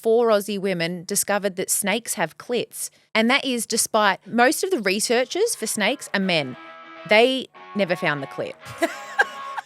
4 Aussie women discovered that snakes have clits. And that is despite most of the researchers for snakes are men. They never found the clit.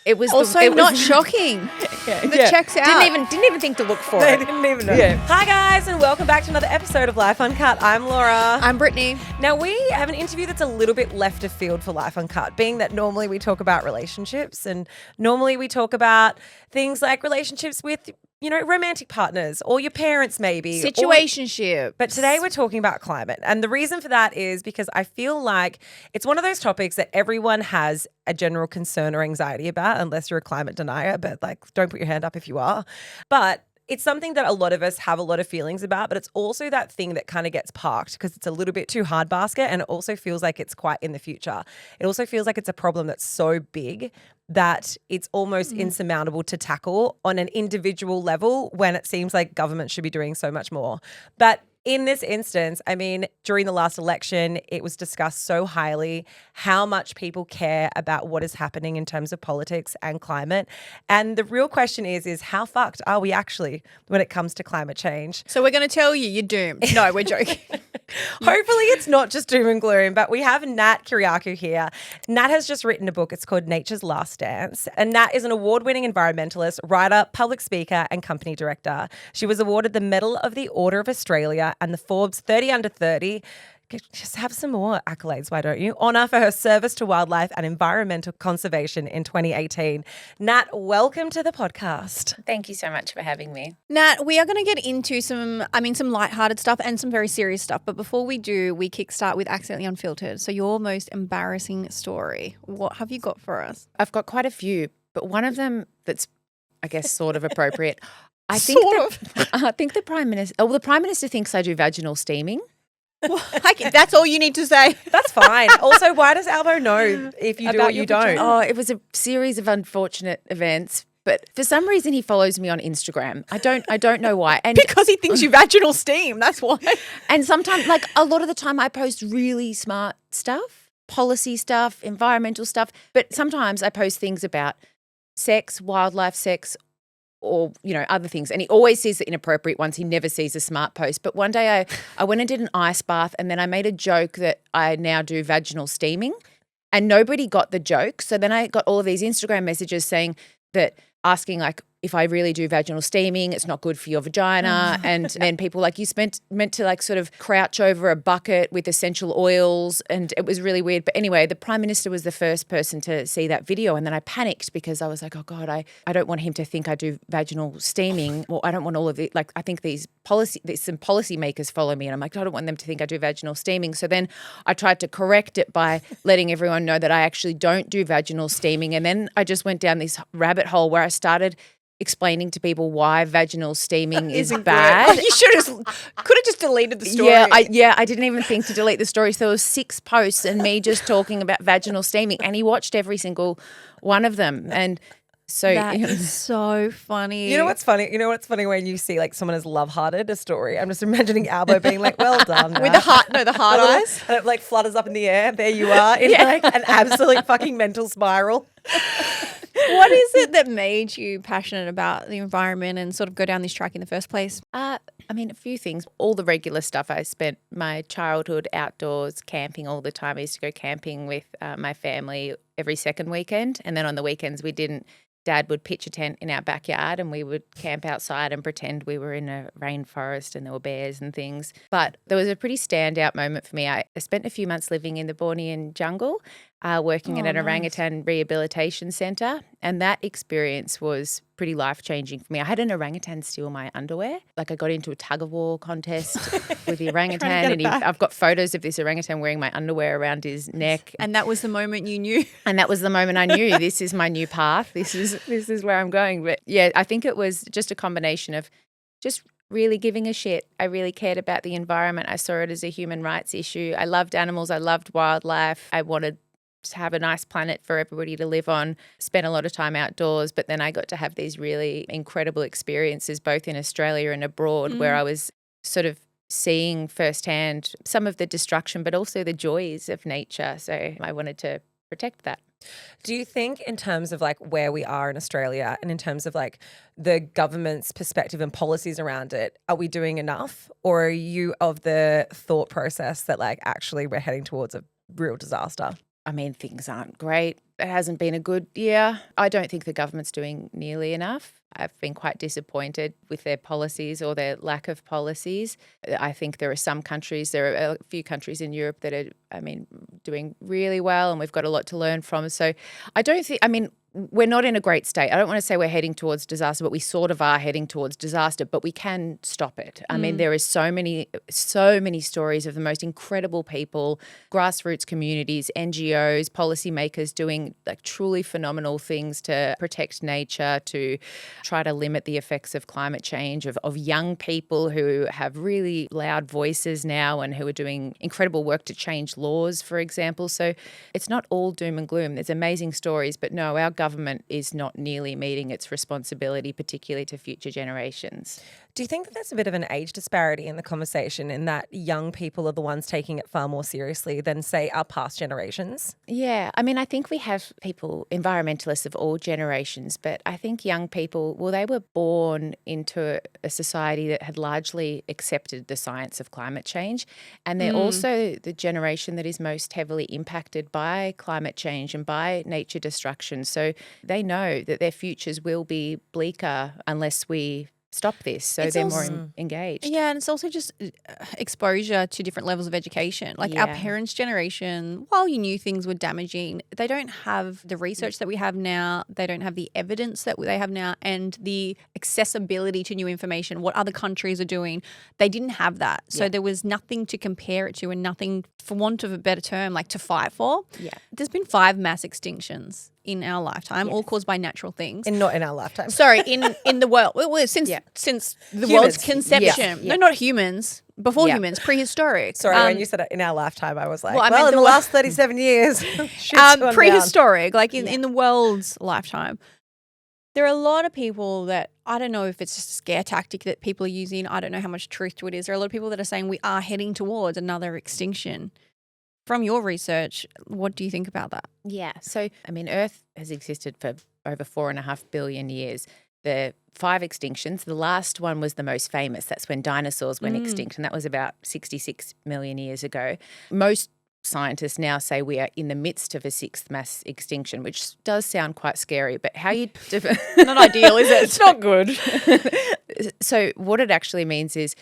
It was also not shocking. That checks out. Didn't even think to look for They it. didn't even know. Yeah. Hi guys, and welcome back to another episode of Life Uncut. I'm Laura. I'm Brittany. Now we have an interview that's a little bit left of field for Life Uncut, being that normally we talk about relationships and normally we talk about things like relationships with, you know, romantic partners or your parents maybe. Situationship. But today we're talking about climate. And the reason for that is because I feel like it's one of those topics that everyone has a general concern or anxiety about, unless you're a climate denier, but like don't put your hand up if you are. But it's something that a lot of us have a lot of feelings about, but it's also that thing that kind of gets parked because it's a little bit too hard basket, and it also feels like it's quite in the future. It also feels like it's a problem that's so big that it's almost insurmountable to tackle on an individual level when it seems like government should be doing so much more. But in this instance, I mean, during the last election, it was discussed so highly how much people care about what is happening in terms of politics and climate. And the real question is how fucked are we actually when it comes to climate change? So we're going to tell you, you're doomed. No, we're joking. Hopefully it's not just doom and gloom, but we have Nat Kyriacou here. Nat has just written a book. It's called Nature's Last Dance. And Nat is an award-winning environmentalist, writer, public speaker, and company director. She was awarded the Medal of the Order of Australia and the Forbes 30 Under 30. Just have some more accolades, why don't you? Honour for her service to wildlife and environmental conservation in 2018. Nat, welcome to the podcast. Thank you so much for having me. Nat, we are going to get into some lighthearted stuff and some very serious stuff. But before we do, we kickstart with Accidentally Unfiltered. So your most embarrassing story. What have you got for us? I've got quite a few, but one of them that's, I guess, sort of appropriate. I think the Prime Minister thinks I do vaginal steaming. That's all you need to say. That's fine. Also, why does Albo know if you do or you don't? Oh, it was a series of unfortunate events. But for some reason, he follows me on Instagram. I don't know why. And because he thinks you vaginal steam. That's why. And sometimes, like a lot of the time, I post really smart stuff, policy stuff, environmental stuff. But sometimes I post things about sex, wildlife sex, or, you know, other things. And he always sees the inappropriate ones. He never sees a smart post. But one day I went and did an ice bath, and then I made a joke that I now do vaginal steaming, and nobody got the joke. So then I got all of these Instagram messages saying that, asking like, if I really do vaginal steaming, it's not good for your vagina. And then people like, you meant to like sort of crouch over a bucket with essential oils, and it was really weird. But anyway, the Prime Minister was the first person to see that video, and then I panicked because I was like, oh God, I don't want him to think I do vaginal steaming. Well, I don't want all of it. Like, I think there's some policy makers follow me, and I'm like, I don't want them to think I do vaginal steaming. So then I tried to correct it by letting everyone know that I actually don't do vaginal steaming. And then I just went down this rabbit hole where I started explaining to people why vaginal steaming is bad. You could have just deleted the story. I didn't even think to delete the story. So there was 6 posts and me just talking about vaginal steaming, and he watched every single one of them. And so that is so funny. You know what's funny? When you see like someone has love-hearted a story. I'm just imagining Albo being like, well done. With the heart eyes. And it like flutters up in the air. There you are in like an absolute fucking mental spiral. What is it that made you passionate about the environment and sort of go down this track in the first place? I mean, a few things. All the regular stuff. I spent my childhood outdoors camping all the time. I used to go camping with my family every second weekend. And then on the weekends we didn't. Dad would pitch a tent in our backyard and we would camp outside and pretend we were in a rainforest and there were bears and things. But there was a pretty standout moment for me. I spent a few months living in the Bornean jungle, working at an orangutan rehabilitation centre, and that experience was pretty life-changing for me. I had an orangutan steal my underwear. Like, I got into a tug-of-war contest with the orangutan, and I've got photos of this orangutan wearing my underwear around his neck. And that was the moment you knew? And that was the moment I knew this is my new path. This is where I'm going. But yeah, I think it was just a combination of just really giving a shit. I really cared about the environment. I saw it as a human rights issue. I loved animals. I loved wildlife. I wanted to have a nice planet for everybody to live on. Spent a lot of time outdoors, but then I got to have these really incredible experiences both in Australia and abroad where I was sort of seeing firsthand some of the destruction but also the joys of nature. So I wanted to protect that. Do you think in terms of like where we are in Australia and in terms of like the government's perspective and policies around it, are we doing enough? Or are you of the thought process that like actually we're heading towards a real disaster? I mean, things aren't great. It hasn't been a good year. I don't think the government's doing nearly enough. I've been quite disappointed with their policies or their lack of policies. I think there are a few countries in Europe that are, doing really well, and we've got a lot to learn from. So we're not in a great state. I don't want to say we're heading towards disaster, but we sort of are heading towards disaster, but we can stop it. I mean, there is so many stories of the most incredible people, grassroots communities, NGOs, policymakers doing like truly phenomenal things to protect nature, to try to limit the effects of climate change, of young people who have really loud voices now and who are doing incredible work to change laws, for example. So it's not all doom and gloom. There's amazing stories, but no, our government is not nearly meeting its responsibility, particularly to future generations. Do you think that there's a bit of an age disparity in the conversation in that young people are the ones taking it far more seriously than, say, our past generations? Yeah. I mean, I think we have people, environmentalists of all generations, but I think young people, well, they were born into a society that had largely accepted the science of climate change. And they're also the generation that is most heavily impacted by climate change and by nature destruction. So they know that their futures will be bleaker unless we stop this. So they're more engaged. Yeah, and it's also just exposure to different levels of education. Like our parents' generation, while you knew things were damaging, they don't have the research that we have now. They don't have the evidence that they have now and the accessibility to new information, what other countries are doing. They didn't have that. So there was nothing to compare it to and nothing, for want of a better term, like to fight for. Yeah. There's been 5 mass extinctions in our lifetime, all caused by natural things. And not in our lifetime. Sorry, in the world. Well, since the world's conception. No, not humans. Before humans, prehistoric. Sorry, when you said it in our lifetime, I was like, in the last 37 years. Prehistoric, like in the world's lifetime. There are a lot of people that, I don't know if it's just a scare tactic that people are using. I don't know how much truth to it is. There are a lot of people that are saying we are heading towards another extinction. From your research, what do you think about that? Yeah. So, I mean, Earth has existed for over 4.5 billion years. The 5 extinctions, the last one was the most famous. That's when dinosaurs went extinct, and that was about 66 million years ago. Most scientists now say we are in the midst of a 6th mass extinction, which does sound quite scary, but how you... Not ideal, is it? It's not good. So what it actually means is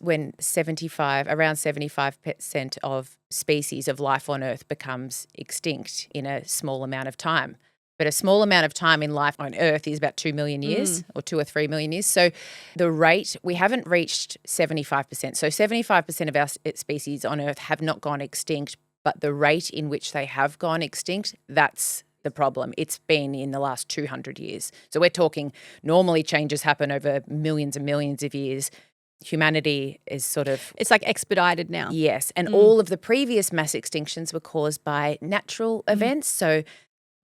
when around 75% of species of life on Earth becomes extinct in a small amount of time. But a small amount of time in life on Earth is about 2 million years or 2 or 3 million years. So the rate, we haven't reached 75%. So 75% of our species on Earth have not gone extinct, but the rate in which they have gone extinct, that's the problem. It's been in the last 200 years. So we're talking normally changes happen over millions and millions of years. Humanity is sort of... It's like expedited now. Yes. And all of the previous mass extinctions were caused by natural events. So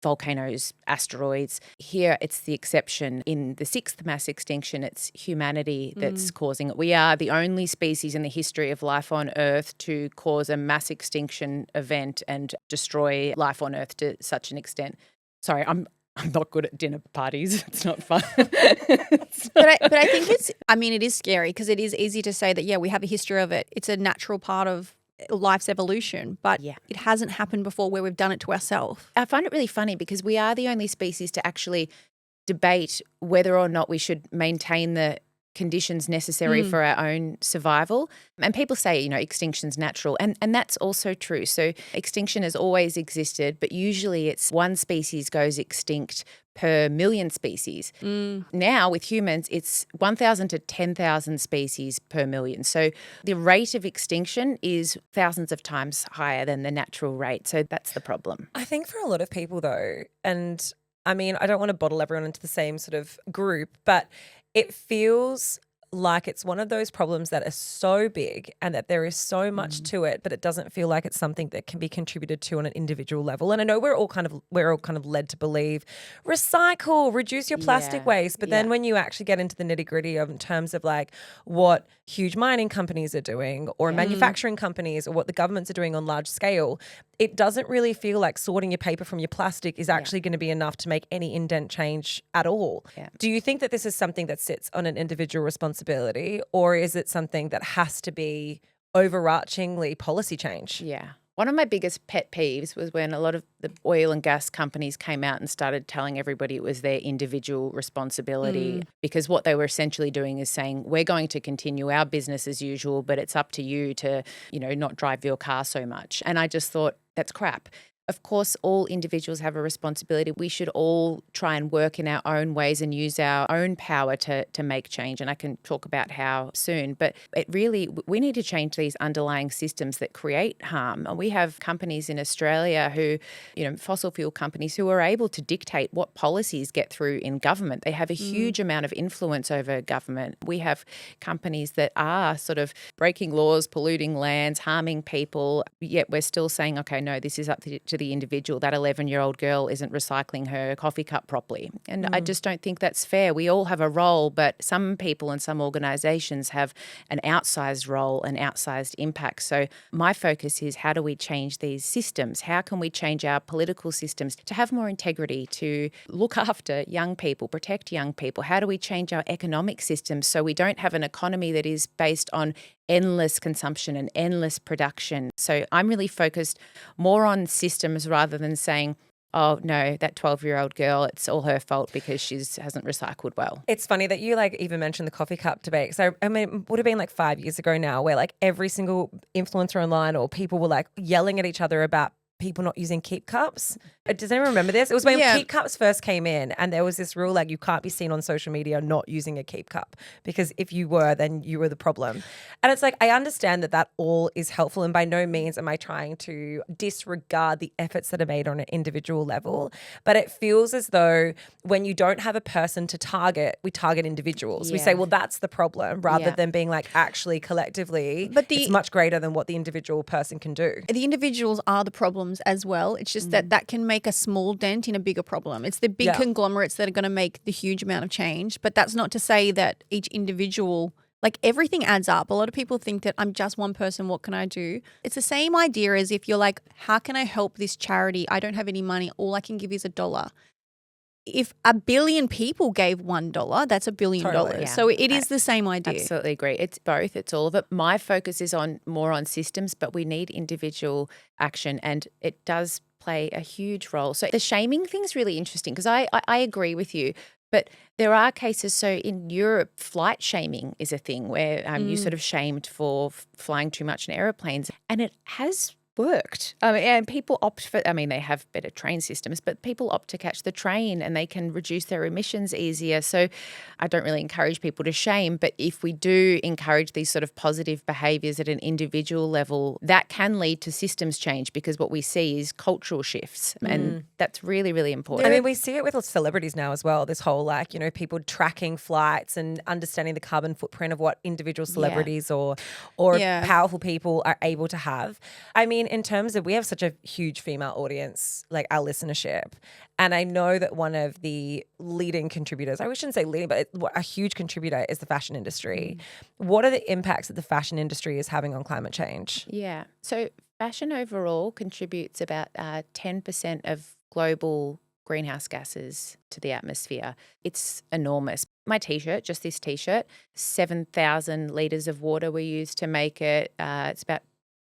volcanoes, asteroids. Here it's the exception. In the 6th mass extinction, it's humanity that's causing it. We are the only species in the history of life on Earth to cause a mass extinction event and destroy life on Earth to such an extent. Sorry, I'm not good at dinner parties. It's not fun. But I think it is scary because it is easy to say that, we have a history of it. It's a natural part of life's evolution, but it hasn't happened before where we've done it to ourselves. I find it really funny because we are the only species to actually debate whether or not we should maintain the conditions necessary for our own survival. And people say, extinction's natural. And that's also true. So extinction has always existed, but usually it's one species goes extinct per million species. Now with humans, it's 1,000 to 10,000 species per million. So the rate of extinction is thousands of times higher than the natural rate. So that's the problem. I think for a lot of people though, and I mean, I don't want to bottle everyone into the same sort of group, but it feels like it's one of those problems that are so big and that there is so much to it, but it doesn't feel like it's something that can be contributed to on an individual level. And I know we're all kind of led to believe recycle, reduce your plastic waste, but then when you actually get into the nitty-gritty of in terms of like what huge mining companies are doing or manufacturing companies or what the governments are doing on large scale, it doesn't really feel like sorting your paper from your plastic is actually going to be enough to make any indent change at all. Yeah. Do you think that this is something that sits on an individual responsibility, or is it something that has to be overarchingly policy change? Yeah. One of my biggest pet peeves was when a lot of the oil and gas companies came out and started telling everybody it was their individual responsibility, because what they were essentially doing is saying, we're going to continue our business as usual, but it's up to you to, not drive your car so much. And I just thought, that's crap. Of course, all individuals have a responsibility. We should all try and work in our own ways and use our own power to make change. And I can talk about how soon. But we need to change these underlying systems that create harm. And we have companies in Australia who, fossil fuel companies who are able to dictate what policies get through in government. They have a huge amount of influence over government. We have companies that are sort of breaking laws, polluting lands, harming people, yet we're still saying, okay, no, this is up to the individual. That 11-year-old girl isn't recycling her coffee cup properly. And I just don't think that's fair. We all have a role, but some people and some organisations have an outsized role and outsized impact. So my focus is, how do we change these systems? How can we change our political systems to have more integrity, to look after young people, protect young people? How do we change our economic systems so we don't have an economy that is based on endless consumption and endless production? So I'm really focused more on systems rather than saying, oh, no, that 12-year-old girl, it's all her fault because she hasn't recycled well. It's funny that you even mentioned the coffee cup debate. So, I mean, it would have been 5 years ago now where every single influencer online or people were yelling at each other about people not using keep cups. Does anyone remember this? It was when keep cups first came in, and there was this rule you can't be seen on social media not using a keep cup, because if you were, then you were the problem. And it's I understand that all is helpful, and by no means am I trying to disregard the efforts that are made on an individual level, but it feels as though when you don't have a person to target, we target individuals. We say, well, that's the problem, rather than being actually collectively, but it's much greater than what the individual person can do. The individuals are the problems as well. It's just that can make a small dent in a bigger problem. It's the big conglomerates that are going to make the huge amount of change. But that's not to say that each individual, everything adds up. A lot of people think that I'm just one person, what can I do? It's the same idea as if you're how can I help this charity? I don't have any money. All I can give is $1. If 1 billion people gave $1, that's $1 billion. Totally, So it is the same idea. Absolutely agree. It's both. It's all of it. My focus is more on systems, but we need individual action, and it does play a huge role. So the shaming thing's really interesting, because I agree with you. But there are cases, so in Europe, flight shaming is a thing where you sort of shamed for flying too much in aeroplanes, and it has worked. And people opt for, they have better train systems, but people opt to catch the train and they can reduce their emissions easier. So I don't really encourage people to shame, but if we do encourage these sort of positive behaviours at an individual level, that can lead to systems change, because what we see is cultural shifts, and that's really, really important. We see it with celebrities now as well, this whole people tracking flights and understanding the carbon footprint of what individual celebrities or powerful people are able to have. In terms of, we have such a huge female audience, our listenership. And I know that one of the leading contributors, I shouldn't say leading, but a huge contributor is the fashion industry. What are the impacts that the fashion industry is having on climate change? Yeah. So fashion overall contributes about 10% of global greenhouse gases to the atmosphere. It's enormous. My T-shirt, just this T-shirt, 7,000 litres of water we use to make it. It's about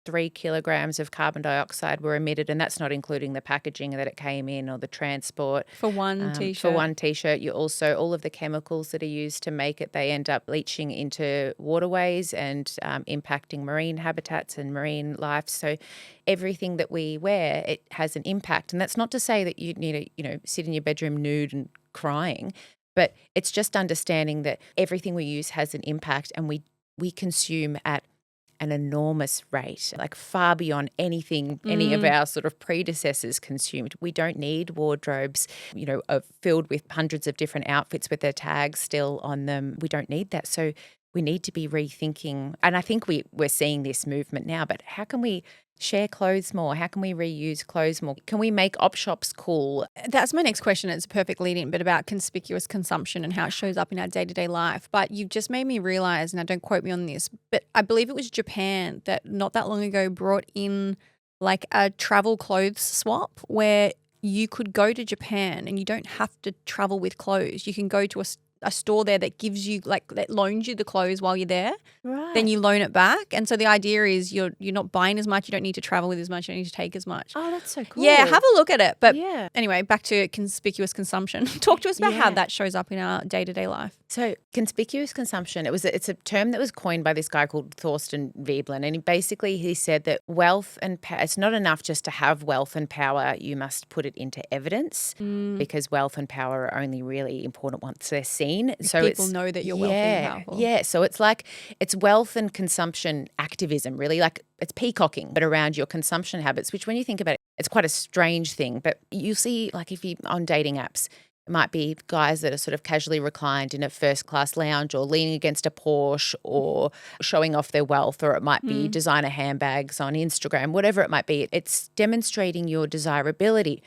3 kilograms of carbon dioxide were emitted, and that's not including the packaging that it came in or the transport. For one T-shirt. For one T-shirt, you also, all of the chemicals that are used to make it, they end up leaching into waterways and impacting marine habitats and marine life. So everything that we wear, it has an impact. And that's not to say that you need to, sit in your bedroom nude and crying, but it's just understanding that everything we use has an impact, and we consume at an enormous rate, far beyond anything any of our sort of predecessors consumed. We don't need wardrobes, filled with hundreds of different outfits with their tags still on them. We don't need that. So we need to be rethinking. And I think we're seeing this movement now, but how can we share clothes more? How can we reuse clothes more? Can we make op shops cool? That's my next question. It's a perfect lead in, but about conspicuous consumption and how it shows up in our day-to-day life. But you've just made me realize, now don't quote me on this, but I believe it was Japan that not that long ago brought in like a travel clothes swap where you could go to Japan and you don't have to travel with clothes. You can go to a store there that gives you that loans you the clothes while you're there. Right. Then you loan it back. And so the idea is you're not buying as much. You don't need to travel with as much. You don't need to take as much. Oh, that's so cool. Yeah, have a look at it. But yeah. anyway, back to conspicuous consumption. Talk to us about how Yeah. that shows up in our day-to-day life. So conspicuous consumption, it's a term that was coined by this guy called Thorsten Veblen. And he said that wealth and power, it's not enough just to have wealth and power. You must put it into evidence because wealth and power are only really important once they're seen. So people know that you're wealthy and powerful. Yeah. So it's wealth and consumption activism, really. Like it's peacocking, but around your consumption habits, which when you think about it, it's quite a strange thing. But you see, like if you on dating apps, it might be guys that are sort of casually reclined in a first-class lounge or leaning against a Porsche or showing off their wealth, or it might be designer handbags on Instagram, whatever it might be. It's demonstrating your desirability.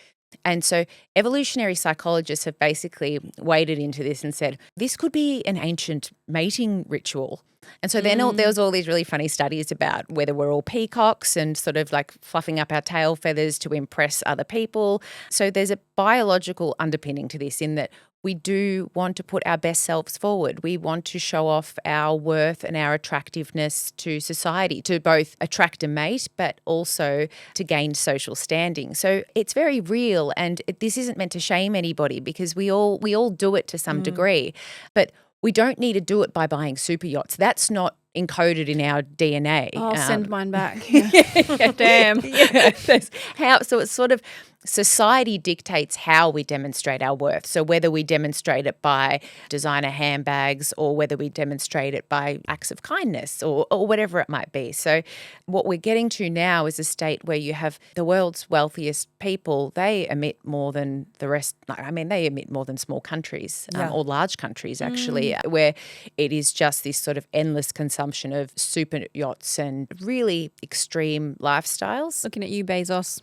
And so evolutionary psychologists have basically waded into this and said, this could be an ancient mating ritual. And so then there was all these really funny studies about whether we're all peacocks and sort of like fluffing up our tail feathers to impress other people. So there's a biological underpinning to this in that we do want to put our best selves forward. We want to show off our worth and our attractiveness to society, to both attract a mate but also to gain social standing. So it's very real, and this isn't meant to shame anybody because we all do it to some degree. But we don't need to do it by buying super yachts. That's not encoded in our DNA. I'll send mine back. Yeah. Damn. So it's sort of society dictates how we demonstrate our worth. So whether we demonstrate it by designer handbags or whether we demonstrate it by acts of kindness or whatever it might be. So what we're getting to now is a state where you have the world's wealthiest people. They emit more than the rest. I mean, they emit more than small countries or large countries actually, where it is just this sort of endless consumption of super yachts and really extreme lifestyles. Looking at you, Bezos.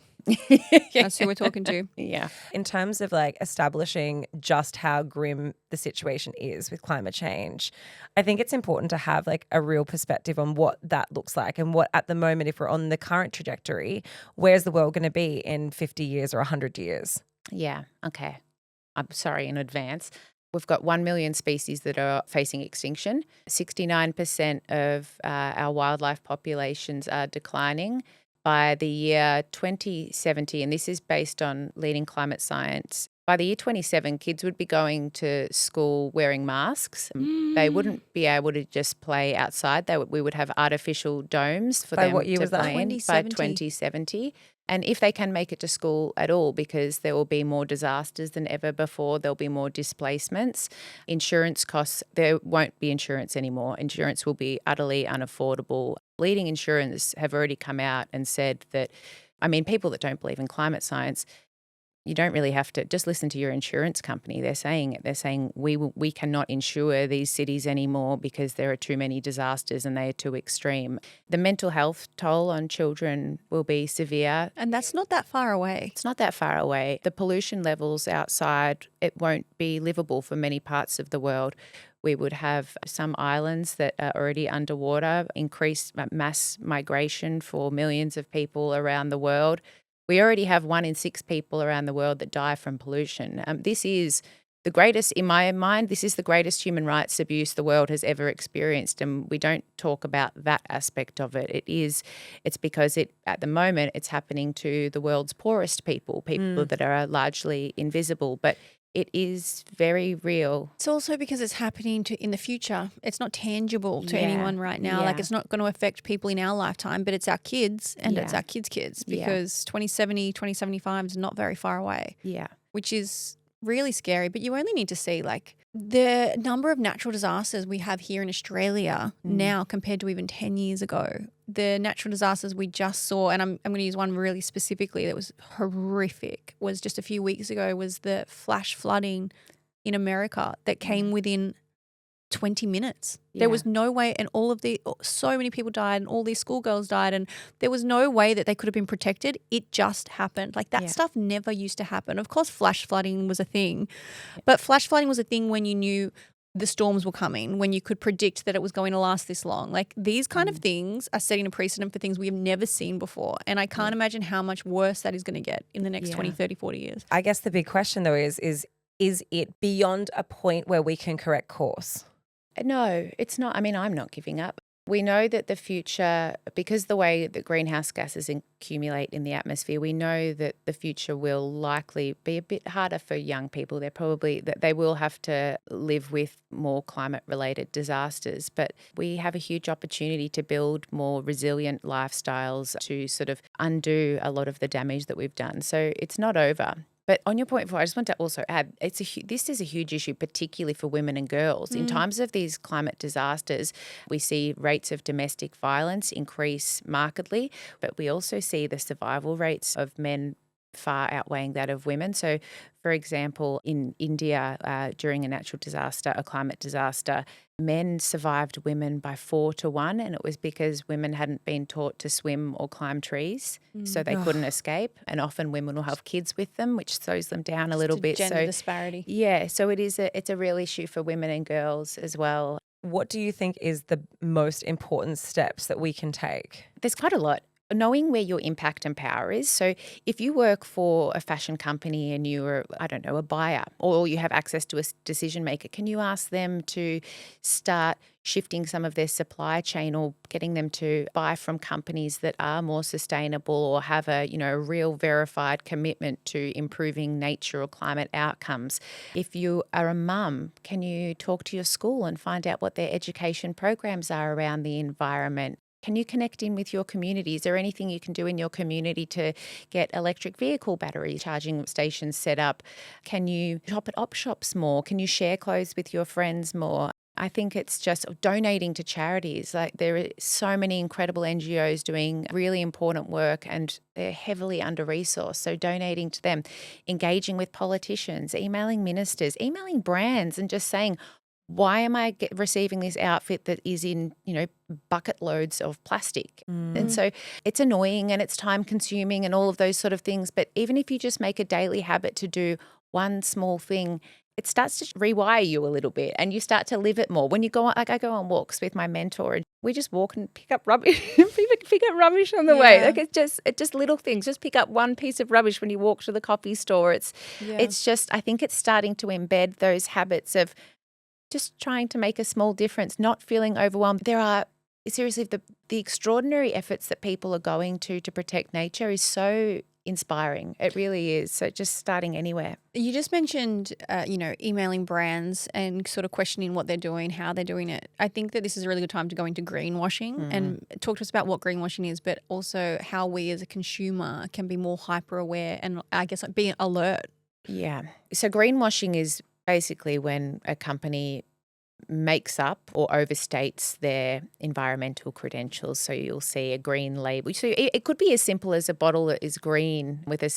That's who we're talking to. Yeah. In terms of like establishing just how grim the situation is with climate change, I think it's important to have like a real perspective on what that looks like and what at the moment, if we're on the current trajectory, where's the world going to be in 50 years or 100 years? Yeah. Okay. I'm sorry in advance. We've got 1 million species that are facing extinction. 69% of our wildlife populations are declining. By the year 2070, and this is based on leading climate science, by the year 27, kids would be going to school wearing masks. They wouldn't be able to just play outside. We would have artificial domes for them what year to was that? play in by 2070. And if they can make it to school at all, because there will be more disasters than ever before, there'll be more displacements. Insurance costs, there won't be insurance anymore. Insurance will be utterly unaffordable. Leading insurers have already come out and said that, I mean, people that don't believe in climate science, you don't really have to just listen to your insurance company. They're saying it. They're saying we cannot insure these cities anymore because there are too many disasters and they are too extreme. The mental health toll on children will be severe. And that's not that far away. It's not that far away. The pollution levels outside, it won't be livable for many parts of the world. We would have some islands that are already underwater, increased mass migration for millions of people around the world. We already have 1 in 6 people around the world that die from pollution. This is the greatest, in my mind, this is the greatest human rights abuse the world has ever experienced, and we don't talk about that aspect of it. It's because at the moment it's happening to the world's poorest people that are largely invisible, but it is very real. It's also because it's happening in the future. It's not tangible to anyone right now. Yeah. Like it's not going to affect people in our lifetime, but it's our kids and it's our kids' kids because 2070, 2075 is not very far away. Yeah. Which is really scary. But you only need to see like the number of natural disasters we have here in Australia now compared to even 10 years ago. The natural disasters we just saw, and I'm going to use one really specifically that was horrific, was just a few weeks ago, was the flash flooding in America that came within 20 minutes. Yeah. There was no way, and so many people died and all these schoolgirls died, and there was no way that they could have been protected. It just happened. Like that stuff never used to happen. Of course, flash flooding was a thing, but flash flooding was a thing when you knew the storms were coming, when you could predict that it was going to last this long. Like these kind of things are setting a precedent for things we have never seen before. And I can't imagine how much worse that is going to get in the next 20, 30, 40 years. I guess the big question though is it beyond a point where we can correct course? No, it's not. I mean, I'm not giving up. We know that the future, because the way that greenhouse gases accumulate in the atmosphere, we know that the future will likely be a bit harder for young people. They will have to live with more climate-related disasters. But we have a huge opportunity to build more resilient lifestyles to sort of undo a lot of the damage that we've done. So it's not over. But on your point before, I just want to also add, this is a huge issue, particularly for women and girls. In times of these climate disasters, we see rates of domestic violence increase markedly, but we also see the survival rates of men far outweighing that of women. So, for example, in India, during a natural disaster, a climate disaster, men survived women by 4 to 1, and it was because women hadn't been taught to swim or climb trees, so they couldn't escape. And often women will have kids with them, which slows them down a little bit. Gender disparity. Yeah, so it's a real issue for women and girls as well. What do you think is the most important steps that we can take? There's quite a lot. Knowing where your impact and power is. So if you work for a fashion company and you're, I don't know, a buyer, or you have access to a decision maker, can you ask them to start shifting some of their supply chain or getting them to buy from companies that are more sustainable or have a real verified commitment to improving nature or climate outcomes? If you are a mum, can you talk to your school and find out what their education programs are around the environment? Can you connect in with your community? Is there anything you can do in your community to get electric vehicle battery charging stations set up? Can you shop at op shops more? Can you share clothes with your friends more? I think it's just donating to charities. Like there are so many incredible NGOs doing really important work and they're heavily under-resourced. So donating to them, engaging with politicians, emailing ministers, emailing brands and just saying, why am I receiving this outfit that is in, bucket loads of plastic? And so it's annoying and it's time consuming and all of those sort of things. But even if you just make a daily habit to do one small thing, it starts to rewire you a little bit and you start to live it more. When you go on, like I go on walks with my mentor and we just walk and pick up rubbish, pick up rubbish on the way. Like it's just little things. Just pick up one piece of rubbish when you walk to the coffee store. It's just, I think it's starting to embed those habits of just trying to make a small difference, not feeling overwhelmed. There are, seriously, the extraordinary efforts that people are going to protect nature is so inspiring. It really is. So just starting anywhere. You just mentioned, emailing brands and sort of questioning what they're doing, how they're doing it. I think that this is a really good time to go into greenwashing and talk to us about what greenwashing is, but also how we as a consumer can be more hyper aware and I guess be alert. Yeah. So greenwashing is basically when a company makes up or overstates their environmental credentials. So you'll see a green label. So it could be as simple as a bottle that is green with a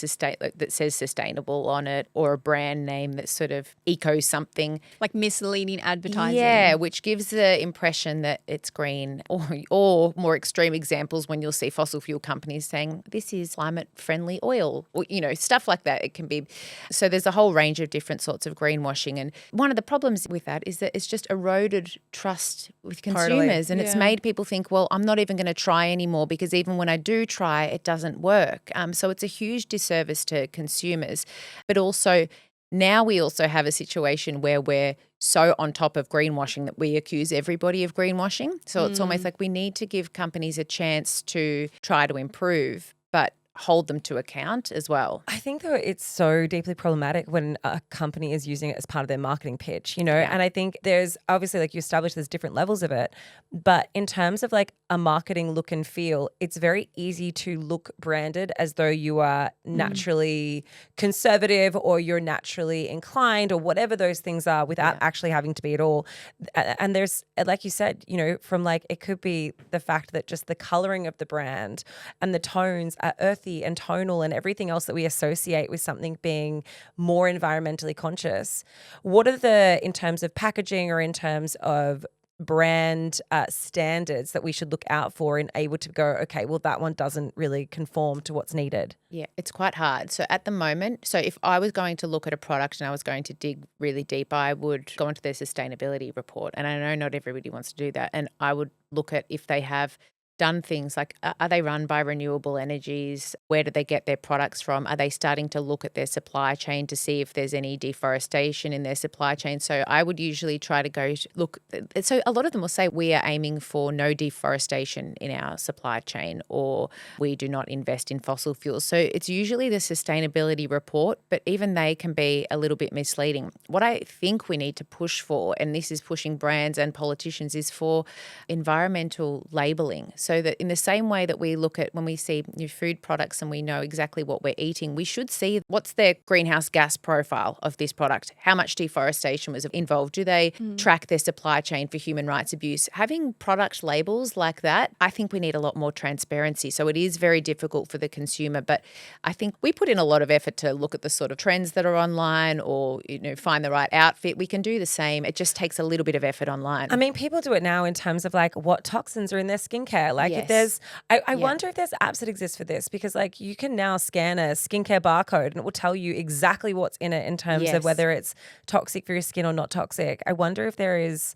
that says sustainable on it, or a brand name that's sort of eco something. Like misleading advertising. Yeah, which gives the impression that it's green. Or more extreme examples when you'll see fossil fuel companies saying this is climate friendly oil, or stuff like that. It can be. So there's a whole range of different sorts of greenwashing. And one of the problems with that is that it's just eroded trust with consumers and it's made people think, well, I'm not even going to try anymore because even when I do try, it doesn't work. So it's a huge disservice to consumers. But also now we also have a situation where we're so on top of greenwashing that we accuse everybody of greenwashing. So it's almost like we need to give companies a chance to try to improve, but hold them to account as well. I think though it's so deeply problematic when a company is using it as part of their marketing pitch, and I think there's obviously, like you established, there's different levels of it, but in terms of like a marketing look and feel, it's very easy to look branded as though you are naturally conservative or you're naturally inclined or whatever those things are without actually having to be at all. And there's, like you said, from like, it could be the fact that just the coloring of the brand and the tones are earthy and tonal and everything else that we associate with something being more environmentally conscious. What are in terms of packaging or in terms of brand standards that we should look out for and able to go, okay, well, that one doesn't really conform to what's needed? Yeah, it's quite hard. So at the moment, so if I was going to look at a product and I was going to dig really deep, I would go into their sustainability report. And I know not everybody wants to do that. And I would look at if they have done things like, are they run by renewable energies? Where do they get their products from? Are they starting to look at their supply chain to see if there's any deforestation in their supply chain? So I would usually try to go look. So a lot of them will say we are aiming for no deforestation in our supply chain, or we do not invest in fossil fuels. So it's usually the sustainability report, but even they can be a little bit misleading. What I think we need to push for, and this is pushing brands and politicians, is for environmental labeling. So that in the same way that we look at when we see new food products and we know exactly what we're eating, we should see what's their greenhouse gas profile of this product, how much deforestation was involved, do they track their supply chain for human rights abuse. Having product labels like that, I think we need a lot more transparency. So it is very difficult for the consumer, but I think we put in a lot of effort to look at the sort of trends that are online, or find the right outfit. We can do the same. It just takes a little bit of effort online. I mean, people do it now in terms of like what toxins are in their skincare. Like if Yes. there's, I wonder if there's apps that exist for this, because like you can now scan a skincare barcode and it will tell you exactly what's in it in terms of Yes. whether it's toxic for your skin or not toxic. I wonder if there is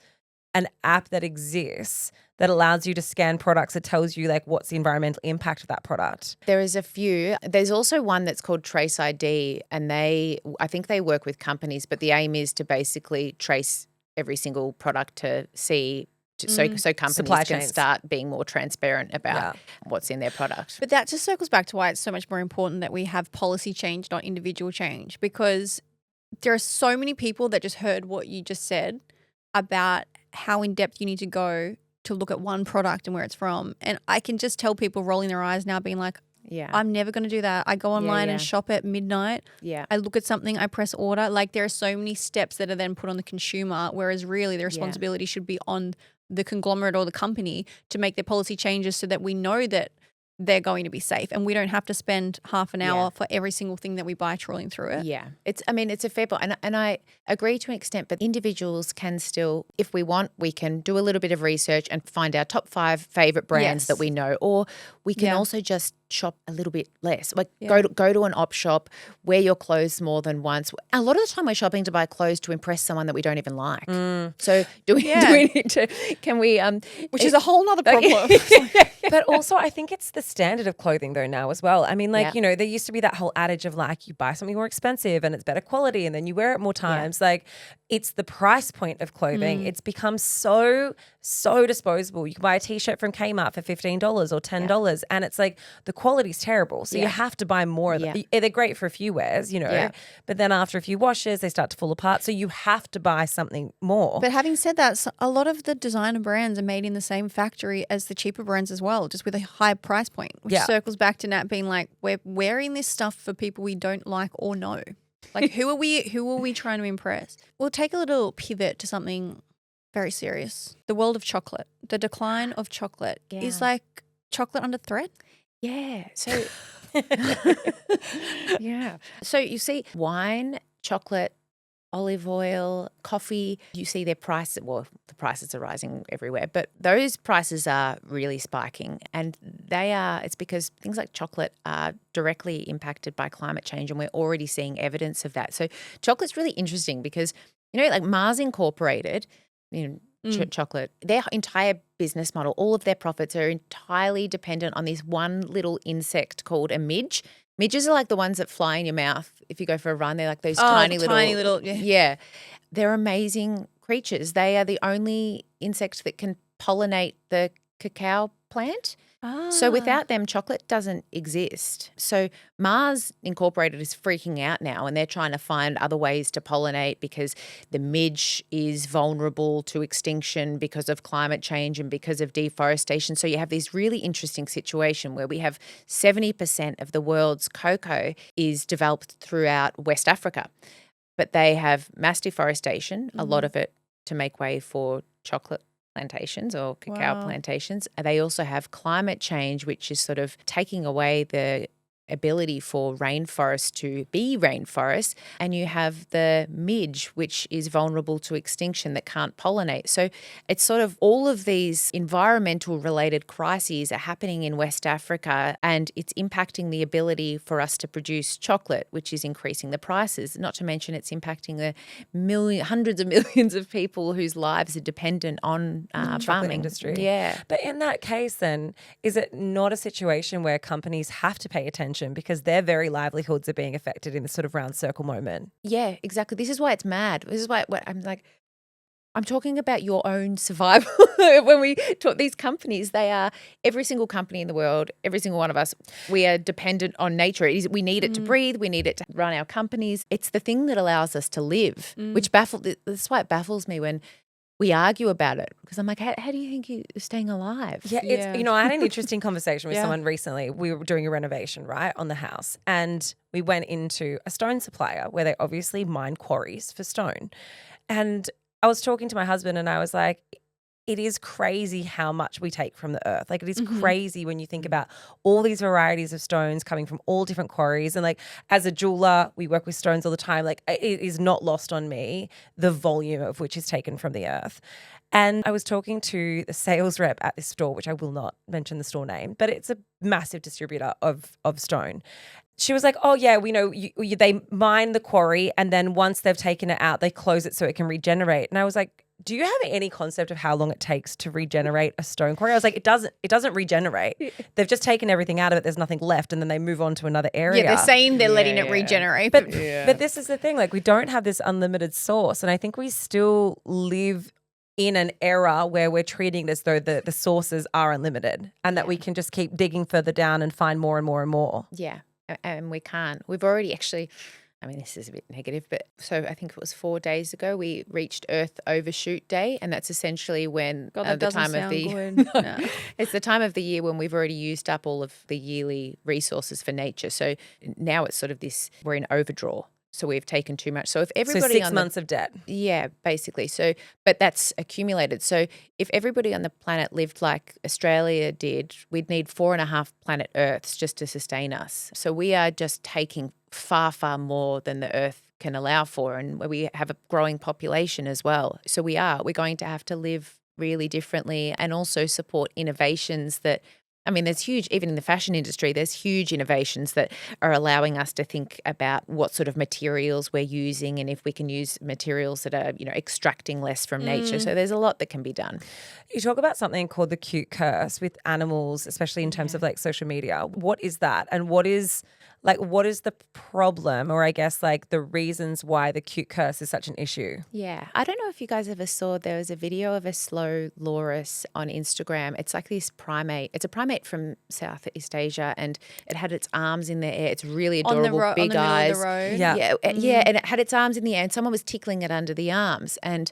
an app that exists that allows you to scan products that tells you like what's the environmental impact of that product. There is a few. There's also one that's called Trace ID, and I think they work with companies, but the aim is to basically trace every single product to see so companies Supply can chains. start being more transparent about what's in their product. But that just circles back to why it's so much more important that we have policy change, not individual change, because there are so many people that just heard what you just said about how in depth you need to go to look at one product and where it's from. And I can just tell people rolling their eyes now being like, Yeah. I'm never going to do that. I go online and yeah. shop at midnight. Yeah. I look at something, I press order. Like there are so many steps that are then put on the consumer, whereas really the responsibility should be on the conglomerate or the company to make their policy changes so that we know that they're going to be safe and we don't have to spend half an hour for every single thing that we buy trawling through it. Yeah. It's a fair point. And I agree to an extent, but individuals can still, if we want, we can do a little bit of research and find our top 5 favorite brands that we know, or we can also just shop a little bit less. Like go to an op shop, wear your clothes more than once. A lot of the time we're shopping to buy clothes to impress someone that we don't even like. So do we need to, can we which is a whole nother problem. But also I think it's the standard of clothing though now as well. I mean, like, there used to be that whole adage of like you buy something more expensive and it's better quality and then you wear it more times. Like it's the price point of clothing. It's become so disposable. You can buy a t-shirt from Kmart for $15 or $10 and it's like the quality's terrible. So you have to buy more of them. They're great for a few wears, but then after a few washes, they start to fall apart. So you have to buy something more. But having said that, a lot of the designer brands are made in the same factory as the cheaper brands as well, just with a high price point, which circles back to Nat being like, we're wearing this stuff for people we don't like or know. Like who are we trying to impress? We'll take a little pivot to something very serious. The world of chocolate. The decline of chocolate is like chocolate under threat. Yeah. So So you see wine, chocolate, olive oil, coffee, you see their prices, well, the prices are rising everywhere, but those prices are really spiking, and it's because things like chocolate are directly impacted by climate change, and we're already seeing evidence of that. So chocolate's really interesting because, like Mars Incorporated, chocolate, their entire business model, all of their profits are entirely dependent on this one little insect called a midge. Midges are like the ones that fly in your mouth if you go for a run. They're like those tiny little. Yeah. They're amazing creatures. They are the only insect that can pollinate the cacao plant. So without them, chocolate doesn't exist. So Mars Incorporated is freaking out now, and they're trying to find other ways to pollinate because the midge is vulnerable to extinction because of climate change and because of deforestation. So you have this really interesting situation where we have 70% of the world's cocoa is developed throughout West Africa, but they have mass deforestation, a lot of it to make way for chocolate plantations or cacao plantations. They also have climate change, which is sort of taking away the ability for rainforests to be rainforests, and you have the midge, which is vulnerable to extinction, that can't pollinate. So it's sort of all of these environmental related crises are happening in West Africa, and it's impacting the ability for us to produce chocolate, which is increasing the prices, not to mention it's impacting the hundreds of millions of people whose lives are dependent on farming industry. Yeah. But in that case, then, is it not a situation where companies have to pay attention because their very livelihoods are being affected in this sort of round circle moment? Yeah, exactly. This is why it's mad. This is why I'm like, I'm talking about your own survival. When we talk, these companies, they are, every single company in the world, every single one of us, we are dependent on nature. We need it to breathe. We need it to run our companies. It's the thing that allows us to live, which that's why it baffles me when we argue about it, because I'm like, how do you think you're staying alive? Yeah, it's, you know, I had an interesting conversation with someone recently. We were doing a renovation, right, on the house, and we went into a stone supplier where they obviously mine quarries for stone. And I was talking to my husband and I was like, it is crazy how much we take from the earth. Like, it is crazy when you think about all these varieties of stones coming from all different quarries. And like, as a jeweler, we work with stones all the time. Like, it is not lost on me the volume of which is taken from the earth. And I was talking to the sales rep at this store, which I will not mention the store name, but it's a massive distributor of stone. She was like, oh, yeah, we know they mine the quarry, and then once they've taken it out, they close it so it can regenerate. And I was like, do you have any concept of how long it takes to regenerate a stone quarry? I was like, it doesn't regenerate. They've just taken everything out of it. There's nothing left, and then they move on to another area. Yeah, they're saying they're letting it regenerate. But this is the thing. Like, we don't have this unlimited source, and I think we still live in an era where we're treating it as though the sources are unlimited, and that we can just keep digging further down and find more and more and more. Yeah, and we can't. We've already actually, I mean, this is a bit negative, but so I think it was 4 days ago we reached Earth Overshoot Day, and that's essentially when the time of the it's the time of the year when we've already used up all of the yearly resources for nature. So now it's sort of this, we're in overdraw. So we've taken too much. So if everybody 6 months of debt. Yeah, basically. So, but that's accumulated. So if everybody on the planet lived like Australia did, we'd need 4.5 planet Earths just to sustain us. So we are just taking far, far more than the Earth can allow for, and we have a growing population as well. So we're going to have to live really differently, and also support innovations that, I mean, there's huge, even in the fashion industry, there's huge innovations that are allowing us to think about what sort of materials we're using, and if we can use materials that are, extracting less from nature. So there's a lot that can be done. You talk about something called the cute curse with animals, especially in terms of like social media. What is that? And what is the problem, or I guess like the reasons why the cute curse is such an issue? Yeah. I don't know if you guys ever saw, there was a video of a slow loris on Instagram. It's like this primate. It's a primate from Southeast Asia, and it had its arms in the air. It's really adorable, big eyes. On the middle of the road. Yeah, and it had its arms in the air, and someone was tickling it under the arms. And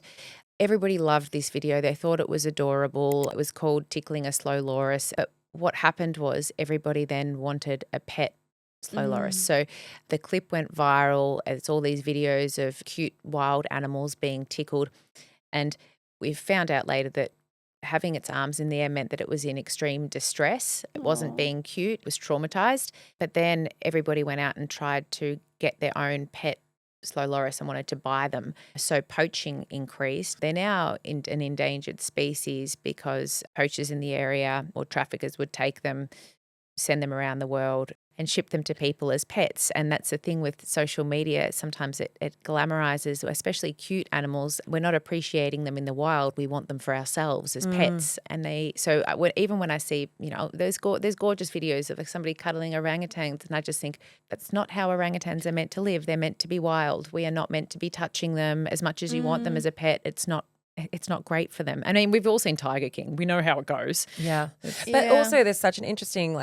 everybody loved this video. They thought it was adorable. It was called Tickling a Slow Loris. But what happened was everybody then wanted a pet slow loris. So the clip went viral. It's all these videos of cute wild animals being tickled. And we found out later that having its arms in the air meant that it was in extreme distress. It wasn't being cute. It was traumatized. But then everybody went out and tried to get their own pet slow loris and wanted to buy them. So poaching increased. They're now an endangered species because poachers in the area or traffickers would take them, send them around the world and ship them to people as pets. And that's the thing with social media. Sometimes it glamorizes, especially cute animals. We're not appreciating them in the wild. We want them for ourselves as pets. And even when I see, there's gorgeous videos of somebody cuddling orangutans, and I just think that's not how orangutans are meant to live. They're meant to be wild. We are not meant to be touching them as much as you want them as a pet. It's not great for them. I mean, we've all seen Tiger King. We know how it goes. Yeah. But also there's such an interesting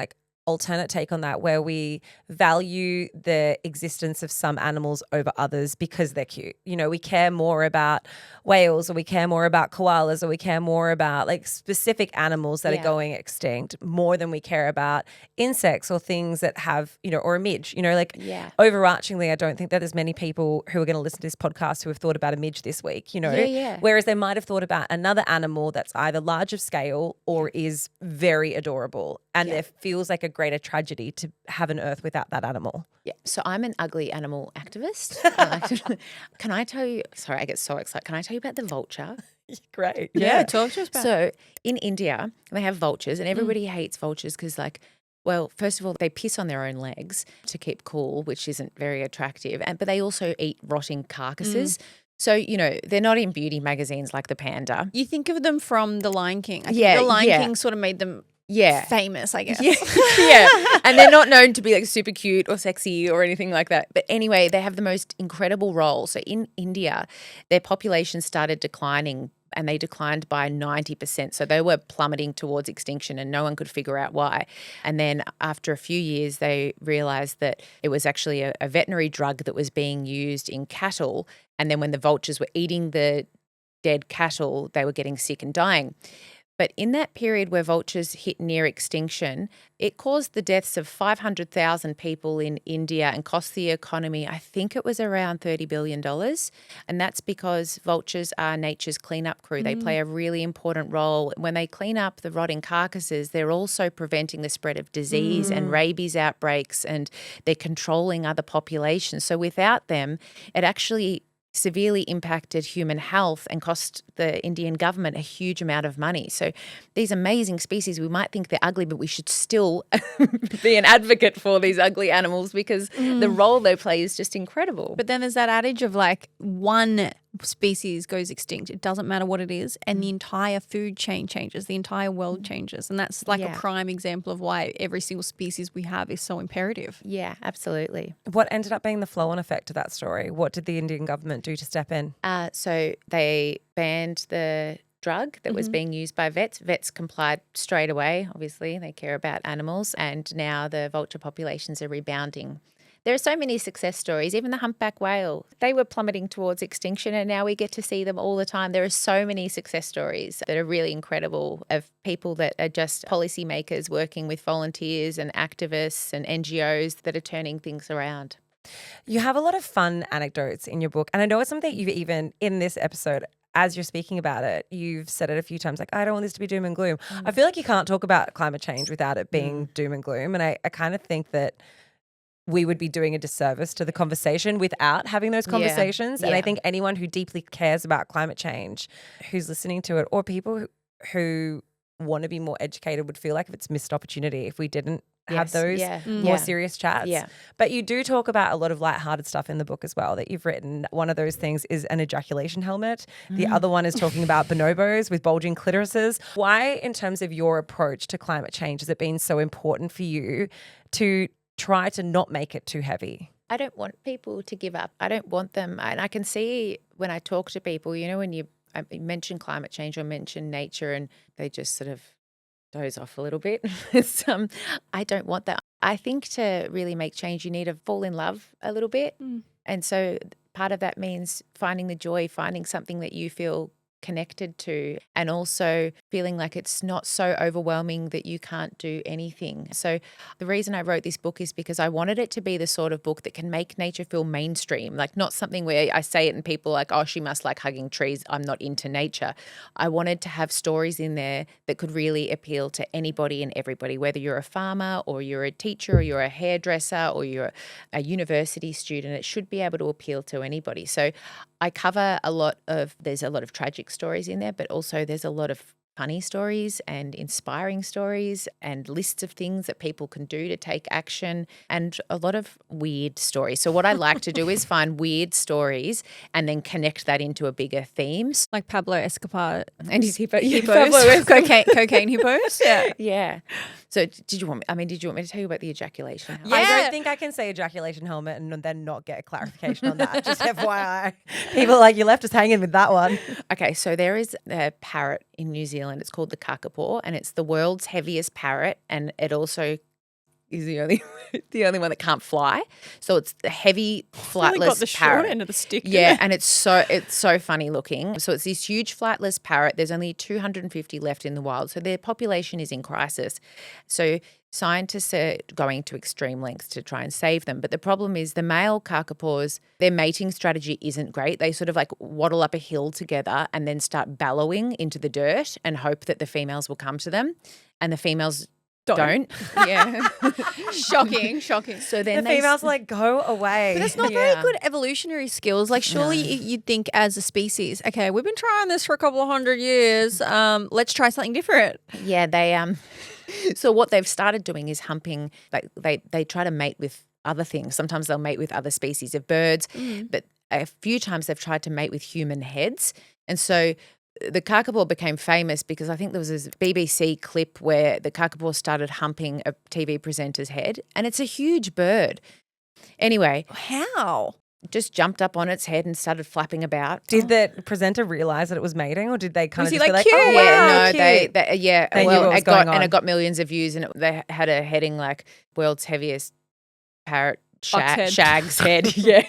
alternate take on that, where we value the existence of some animals over others because they're cute. We care more about whales, or we care more about koalas, or we care more about specific animals that are going extinct more than we care about insects or things that have, or a midge, overarchingly, I don't think that there's many people who are going to listen to this podcast who have thought about a midge this week, whereas they might have thought about another animal that's either large of scale or is very adorable, and there feels like a greater tragedy to have an Earth without that animal. Yeah. So I'm an ugly animal activist. Can I tell you? Sorry, I get so excited. Can I tell you about the vulture? Great. Yeah, talk to us about. So in India, they have vultures, and everybody hates vultures because, like, well, first of all, they piss on their own legs to keep cool, which isn't very attractive. But they also eat rotting carcasses. So, you know, they're not in beauty magazines like the panda. You think of them from The Lion King. I think Yeah, The Lion yeah. King sort of made them famous, I guess. Yeah. And they're not known to be like super cute or sexy or anything like that. But anyway, they have the most incredible role. So in India, their population started declining, and they declined by 90%. So they were plummeting towards extinction, and no one could figure out why. And then after a few years, they realized that it was actually a veterinary drug that was being used in cattle. And then when the vultures were eating the dead cattle, they were getting sick and dying. But in that period where vultures hit near extinction, it caused the deaths of 500,000 people in India and cost the economy, I think it was around $30 billion. And that's because vultures are nature's cleanup crew. They play a really important role. When they clean up the rotting carcasses, they're also preventing the spread of disease and rabies outbreaks, and they're controlling other populations. So without them, it actually severely impacted human health and cost the Indian government a huge amount of money. So these amazing species, we might think they're ugly, but we should still be an advocate for these ugly animals because the role they play is just incredible. But then there's that adage of like one species goes extinct. It doesn't matter what it is. And the entire food chain changes. The entire world changes. And that's like a prime example of why every single species we have is so imperative. Yeah, absolutely. What ended up being the flow-on effect of that story? What did the Indian government do to step in? So they banned the drug that was being used by vets. Vets complied straight away. Obviously, they care about animals. And now the vulture populations are rebounding. There are so many success stories. Even the humpback whale, they were plummeting towards extinction, and now we get to see them all the time. There are so many success stories that are really incredible of people that are just policymakers working with volunteers and activists and NGOs that are turning things around. You have a lot of fun anecdotes in your book, and I know it's something that you've even, in this episode, as you're speaking about it, you've said it a few times, like, I don't want this to be doom and gloom. I feel like you can't talk about climate change without it being doom and gloom, and I kind of think that we would be doing a disservice to the conversation without having those conversations. And I think anyone who deeply cares about climate change, who's listening to it, or people who want to be more educated would feel like it's missed opportunity if we didn't have those more serious chats. Yeah. But you do talk about a lot of lighthearted stuff in the book as well that you've written. One of those things is an ejaculation helmet. The other one is talking about bonobos with bulging clitorises. Why, in terms of your approach to climate change, has it been so important for you to try to not make it too heavy? I don't want people to give up. I don't want them. And I can see when I talk to people, you know, when you mention climate change or mention nature and they just sort of doze off a little bit. I don't want that. I think to really make change, you need to fall in love a little bit. And so part of that means finding the joy, finding something that you feel connected to, and also feeling like it's not so overwhelming that you can't do anything. So the reason I wrote this book is because I wanted it to be the sort of book that can make nature feel mainstream, like not something where I say it and people are like, oh, she must like hugging trees, I'm not into nature. I wanted to have stories in there that could really appeal to anybody and everybody, whether you're a farmer or you're a teacher or you're a hairdresser or you're a university student. It should be able to appeal to anybody. So I cover there's a lot of tragic stories in there, but also there's a lot of funny stories and inspiring stories and lists of things that people can do to take action and a lot of weird stories. So what I like to do is find weird stories and then connect that into a bigger themes. Like Pablo Escobar And his hippos. cocaine hippos. Yeah. Yeah. So did you want me to tell you about the ejaculation helmet? I don't think I can say ejaculation helmet and then not get a clarification on that. Just FYI. People are like, you left us hanging with that one. Okay, so there is a parrot in New Zealand. It's called the kakapo, and it's the world's heaviest parrot, and it also is the only one that can't fly. So it's the heavy flightless got the parrot. short end of the stick. Yeah, and it's so funny looking. So it's this huge flightless parrot. There's only 250 left in the wild. So their population is in crisis. So scientists are going to extreme lengths to try and save them. But the problem is the male kakapos, their mating strategy isn't great. They sort of like waddle up a hill together and then start bellowing into the dirt and hope that the females will come to them. And the females don't. Yeah. Shocking. So then The females are like, go away. But that's not very good evolutionary skills. Like, surely you'd think as a species, okay, we've been trying this for a couple of 100 years. Let's try something different. Yeah, they so what they've started doing is humping. Like they try to mate with other things. Sometimes they'll mate with other species of birds, but a few times they've tried to mate with human heads. And so the kakapo became famous because I think there was this BBC clip where the kakapo started humping a TV presenter's head, and it's a huge bird. Anyway, How? just jumped up on its head and started flapping about. Did the presenter realize that it was mating, or did they kind Was of he just like, be like, cute? oh, Yeah, wow, no, cute? they knew what was it got going on. and it got millions of views, and they had a heading like world's heaviest parrot head. shag's head. Yeah.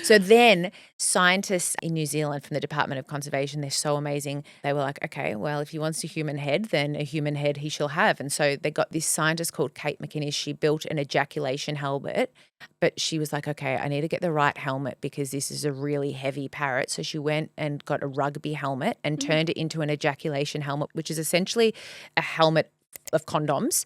So then scientists in New Zealand from the Department of Conservation, they're so amazing. They were like, okay, well, if he wants a human head, then a human head he shall have. And so they got this scientist called Kate McInnes. She built an ejaculation helmet, but she was like, okay, I need to get the right helmet because this is a really heavy parrot. So she went and got a rugby helmet and turned it into an ejaculation helmet, which is essentially a helmet of condoms.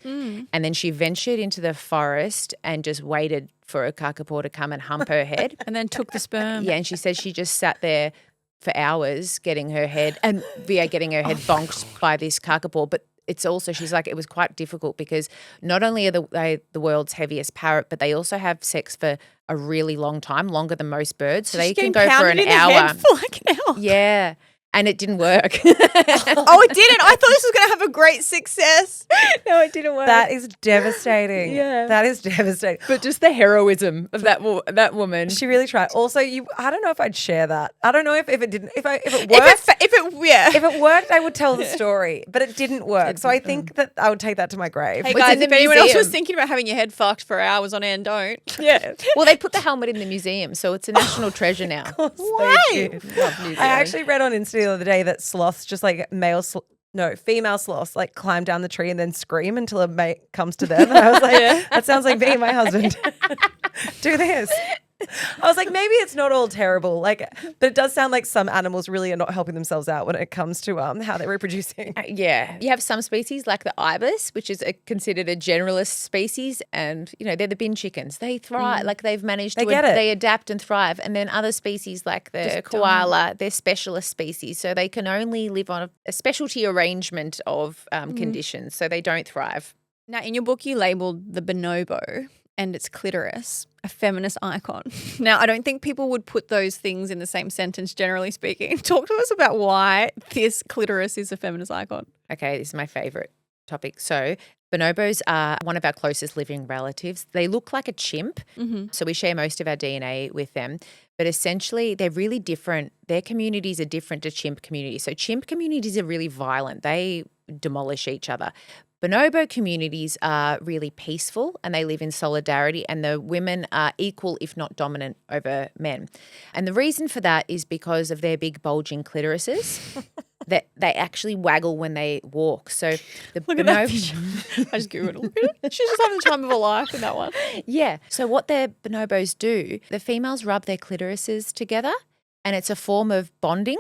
And then she ventured into the forest and just waited for a kakapo to come and hump her head. And then took the sperm. Yeah, and she said she just sat there for hours getting her head bonked by this kakapo. But it's also, she's like, it was quite difficult because not only are they the world's heaviest parrot, but they also have sex for a really long time, longer than most birds. So they can go for an hour. For like an hour. Yeah. And it didn't work. Oh, it didn't. I thought this was going to have a great success. No, it didn't work. That is devastating. Yeah. That is devastating. But just the heroism of that woman. She really tried. Also, I don't know if I'd share that. I don't know if it didn't, if it worked. If it worked, I would tell the story, but it didn't work. So I think that I would take that to my grave. Hey It's guys, in the if anyone else was museum. thinking about having your head fucked for hours on end, don't. Yeah. Well, they put the helmet in the museum, so it's a national treasure now. Why? Lovely. I actually read on Insta the other day that sloths, just like female sloths, like climb down the tree and then scream until a mate comes to them. And I was like, that sounds like me and my husband. Do this. I was like, maybe it's not all terrible, but it does sound like some animals really are not helping themselves out when it comes to how they're reproducing. Yeah. You have some species like the ibis, which is considered a generalist species, and they're the bin chickens. They thrive, like they've managed to they adapt and thrive. And then other species like the koala, they're specialist species, so they can only live on a specialty arrangement of conditions, so they don't thrive. Now, in your book, you labeled the bonobo and its clitoris a feminist icon. Now, I don't think people would put those things in the same sentence, generally speaking. Talk to us about why this clitoris is a feminist icon. Okay, this is my favorite topic. So bonobos are one of our closest living relatives. They look like a chimp, so we share most of our DNA with them. But essentially, they're really different. Their communities are different to chimp communities. So chimp communities are really violent. They demolish each other. Bonobo communities are really peaceful and they live in solidarity, and the women are equal, if not dominant, over men. And the reason for that is because of their big bulging clitorises. That they actually waggle when they walk. So the Look at that picture. I just Googled it. She's just having the time of her life in that one. Yeah. So what their bonobos do, the females rub their clitorises together, and it's a form of bonding.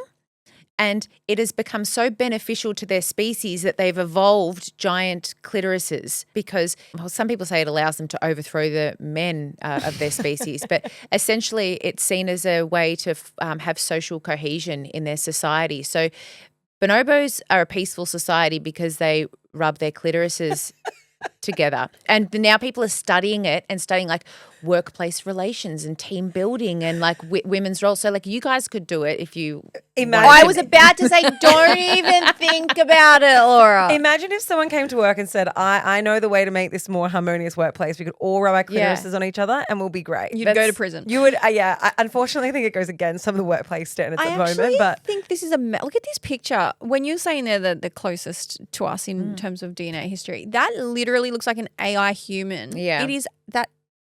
And it has become so beneficial to their species that they've evolved giant clitorises because some people say it allows them to overthrow the men of their species. But essentially it's seen as a way to have social cohesion in their society. So bonobos are a peaceful society because they rub their clitorises together. And now people are studying it and studying workplace relations and team building and women's roles. So you guys could do it if you Imagine. I was about to say, don't even think about it, Laura. Imagine if someone came to work and said, I know the way to make this more harmonious workplace. We could all rub our clitorises on each other and we'll be great. You'd go to prison. You would, I unfortunately think it goes against some of the workplace standards at the moment. But I think this is look at this picture. When you're saying they're the closest to us in terms of DNA history, that literally looks like an AI human. Yeah. It is that.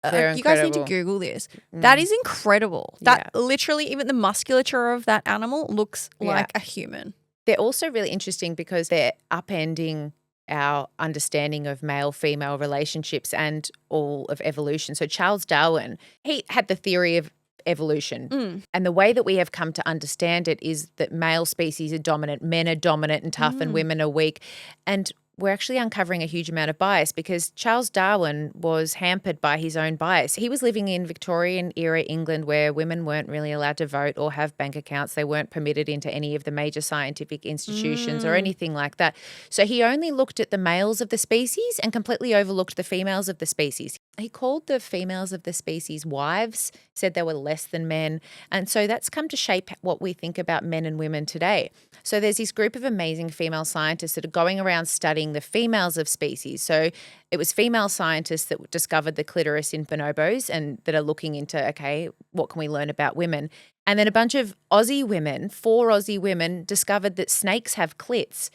They're you guys need to incredible. Google this. That is incredible. That literally, even the musculature of that animal looks like a human. They're also really interesting because they're upending our understanding of male-female relationships and all of evolution. So Charles Darwin, he had the theory of evolution. And the way that we have come to understand it is that male species are dominant, men are dominant and tough, and women are weak. And we're actually uncovering a huge amount of bias because Charles Darwin was hampered by his own bias. He was living in Victorian era England where women weren't really allowed to vote or have bank accounts. They weren't permitted into any of the major scientific institutions or anything like that. So he only looked at the males of the species and completely overlooked the females of the species. He called the females of the species wives, said they were less than men. And so that's come to shape what we think about men and women today. So there's this group of amazing female scientists that are going around studying the females of species. So it was female scientists that discovered the clitoris in bonobos and that are looking into, okay, what can we learn about women? And then a bunch of Aussie women, 4 Aussie women, discovered that snakes have clits.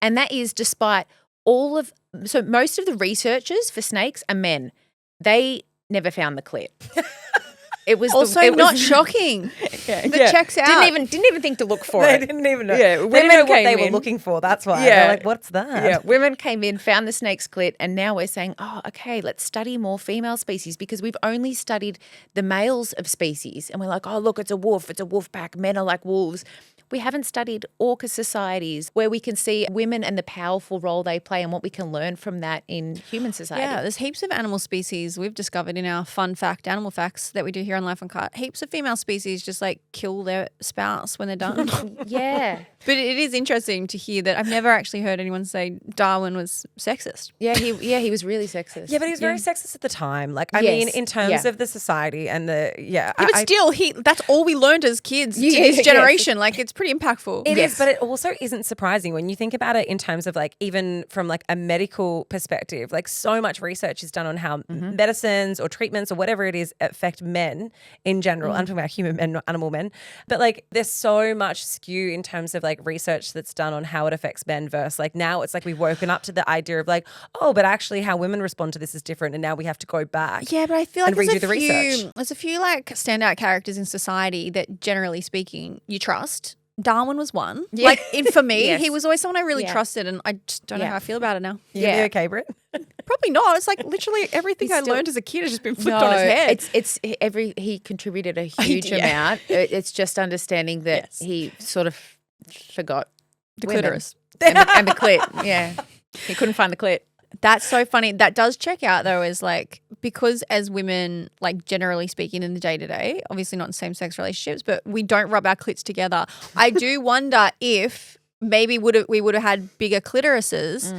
And that is despite so most of the researchers for snakes are men. They never found the clit. It was not shocking. That checks out. Didn't even think to look for They it. didn't even know. Yeah, They women didn't know what they came were in. looking for. That's why. Yeah. They're like, what's that? Yeah, women came in, found the snake's clit, and now we're saying, oh, okay, let's study more female species because we've only studied the males of species. And we're like, oh, look, it's a wolf pack. Men are like wolves. We haven't studied orca societies where we can see women and the powerful role they play and what we can learn from that in human society. Yeah, there's heaps of animal species we've discovered in our fun fact animal facts that we do here on Life Uncut. Heaps of female species just like kill their spouse when they're done. Yeah. But it is interesting to hear that I've never actually heard anyone say Darwin was sexist. Yeah, he was really sexist. Yeah, but he was very sexist at the time. Like, I Yes. mean, in terms of the society and But still, that's all we learned as kids in his generation. Like, it's pretty impactful. It is, but it also isn't surprising when you think about it in terms of like even from like a medical perspective. Like so much research is done on how medicines or treatments or whatever it is affect men in general. I'm talking about human men, not animal men. But like there's so much skew in terms of like research that's done on how it affects men versus like now it's like we've woken up to the idea of like, oh, but actually how women respond to this is different and now we have to go back. Yeah, but I feel like and redo the research. There's a few like standout characters in society that generally speaking you trust. Darwin was one. Yeah. Like for me, Yes. he was always someone I really Yeah. trusted and I just don't know how I feel about it now. You gonna be okay, Britt? Probably not. It's like literally everything I learned as a kid has just been flipped on his head. He contributed a huge amount. It's just understanding that he sort of forgot The women. clitoris. and the clit. Yeah, he couldn't find the clit. That's so funny. That does check out though, is like because as women, like generally speaking in the day to day, obviously not in same sex relationships, but we don't rub our clits together. I do wonder if maybe we would have had bigger clitorises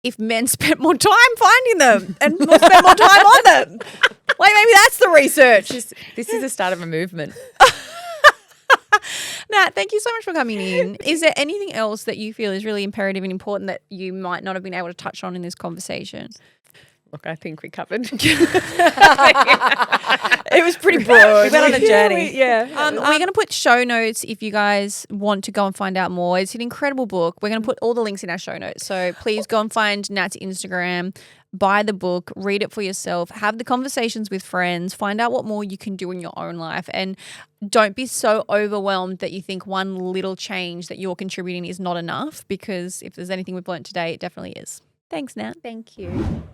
if men spent more time finding them and spent more time on them. Like maybe that's the research. This is the start of a movement. Nat, thank you so much for coming in. Is there anything else that you feel is really imperative and important that you might not have been able to touch on in this conversation? Look, I think we covered. It was pretty broad. We went on a journey. We're going to put show notes if you guys want to go and find out more. It's an incredible book. We're going to put all the links in our show notes. So please go and find Nat's Instagram, buy the book, read it for yourself, have the conversations with friends, find out what more you can do in your own life. And don't be so overwhelmed that you think one little change that you're contributing is not enough, because if there's anything we've learned today, it definitely is. Thanks, Nat. Thank you.